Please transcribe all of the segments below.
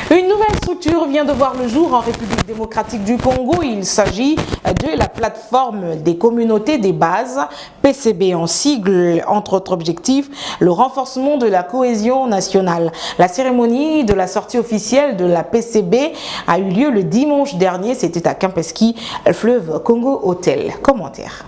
Une nouvelle structure vient de voir le jour en République démocratique du Congo. Il s'agit de la plateforme des communautés des bases, PCB en sigle, entre autres objectifs, le renforcement de la cohésion nationale. La cérémonie de la sortie officielle de la PCB a eu lieu le dimanche dernier. C'était à Campeski, fleuve Congo Hôtel. Commentaire.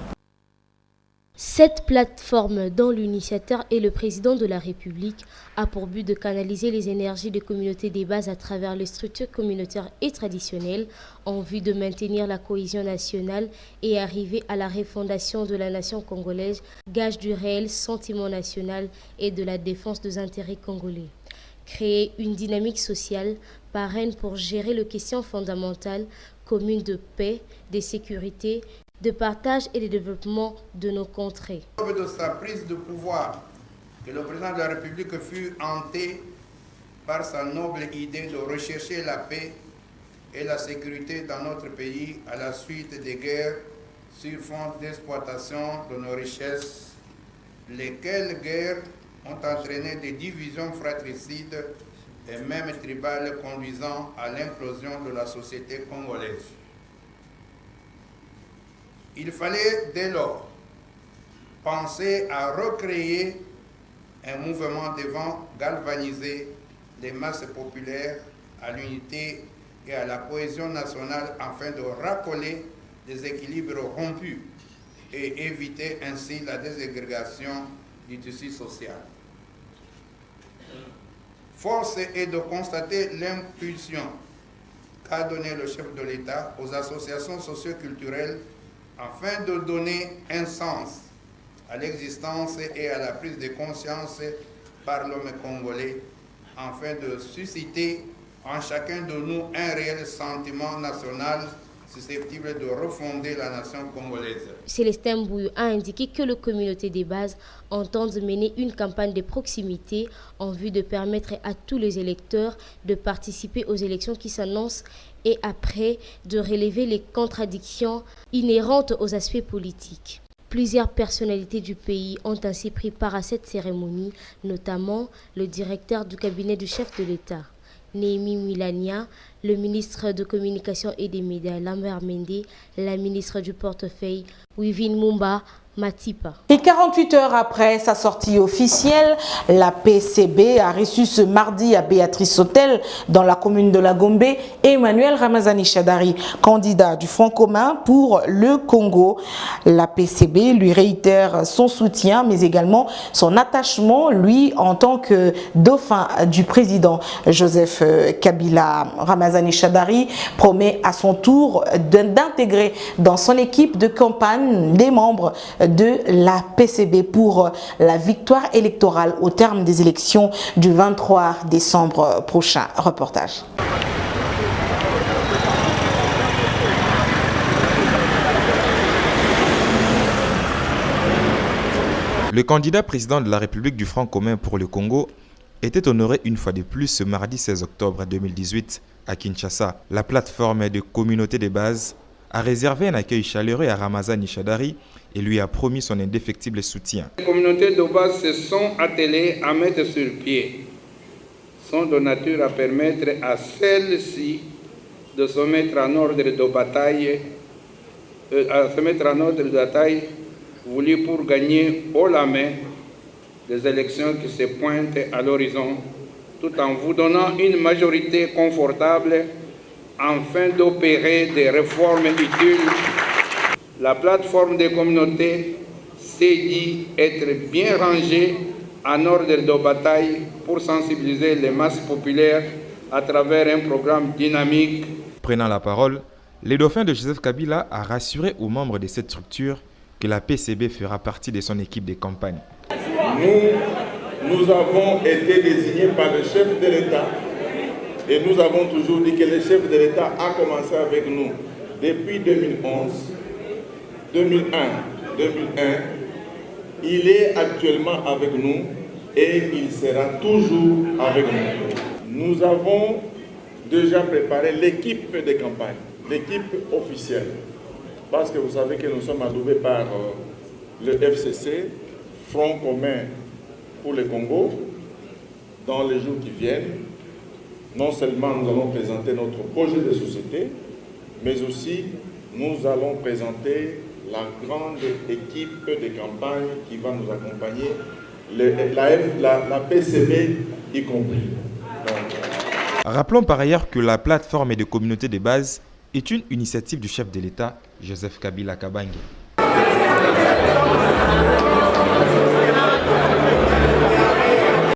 Cette plateforme, dont l'initiateur est le président de la République, a pour but de canaliser les énergies des communautés des bases à travers les structures communautaires et traditionnelles en vue de maintenir la cohésion nationale et arriver à la refondation de la nation congolaise, gage du réel sentiment national et de la défense des intérêts congolais. Créer une dynamique sociale parraine pour gérer les questions fondamentales communes de paix, de sécurité, de partage et de développement de nos contrées. De sa prise de pouvoir, que le président de la République fut hanté par sa noble idée de rechercher la paix et la sécurité dans notre pays à la suite des guerres sur fond d'exploitation de nos richesses, lesquelles guerres ont entraîné des divisions fratricides et même tribales conduisant à l'implosion de la société congolaise. Il fallait dès lors penser à recréer un mouvement devant galvaniser les masses populaires à l'unité et à la cohésion nationale afin de racoler des équilibres rompus et éviter ainsi la désagrégation du tissu social. Force est de constater l'impulsion qu'a donné le chef de l'État aux associations socio-culturelles afin de donner un sens à l'existence et à la prise de conscience par l'homme congolais, afin de susciter en chacun de nous un réel sentiment national susceptible de refonder la nation congolaise. Célestin Bouillou a indiqué que la communauté des bases entend mener une campagne de proximité en vue de permettre à tous les électeurs de participer aux élections qui s'annoncent et après de relever les contradictions inhérentes aux aspects politiques. Plusieurs personnalités du pays ont ainsi pris part à cette cérémonie, notamment le directeur du cabinet du chef de l'État, Néhémie Milania, le ministre de Communication et des Médias, Lambert Mende, la ministre du Portefeuille, Wivine Mumba Matipa. Et 48 heures après sa sortie officielle, la PCB a reçu ce mardi à Béatrice Hôtel, dans la commune de la Gombe, Emmanuel Ramazani Shadari, candidat du Front commun pour le Congo. La PCB lui réitère son soutien, mais également son attachement, lui, en tant que dauphin du président Joseph Kabila. Ramazani Shadari promet à son tour d'intégrer dans son équipe de campagne des membres de la PCB pour la victoire électorale au terme des élections du 23 décembre prochain. Reportage. Le candidat président de la République du Front commun pour le Congo était honoré une fois de plus ce mardi 16 octobre 2018 à Kinshasa. La plateforme de communauté des bases a réservé un accueil chaleureux à Ramazani Shadari et lui a promis son indéfectible soutien. Les communautés de base se sont attelées à mettre sur pied, sont de nature à permettre à celles-ci de se mettre en ordre de bataille, voulu pour gagner haut la main les élections qui se pointent à l'horizon, tout en vous donnant une majorité confortable afin d'opérer des réformes utiles. La plateforme des communautés s'est dit être bien rangée en ordre de bataille pour sensibiliser les masses populaires à travers un programme dynamique. Prenant la parole, le dauphin de Joseph Kabila a rassuré aux membres de cette structure que la PCB fera partie de son équipe de campagne. Nous avons été désignés par le chef de l'État et nous avons toujours dit que le chef de l'État a commencé avec nous depuis 2011, 2001. Il est actuellement avec nous et il sera toujours avec nous. Nous avons déjà préparé l'équipe de campagne, l'équipe officielle, parce que vous savez que nous sommes adoubés par le FCC, Front commun pour le Congo. Dans les jours qui viennent, Non seulement nous allons présenter notre projet de société, mais aussi nous allons présenter la grande équipe de campagne qui va nous accompagner, la PCB y compris. Rappelons par ailleurs que la plateforme de communauté de base est une initiative du chef de l'État, Joseph Kabila Kabange.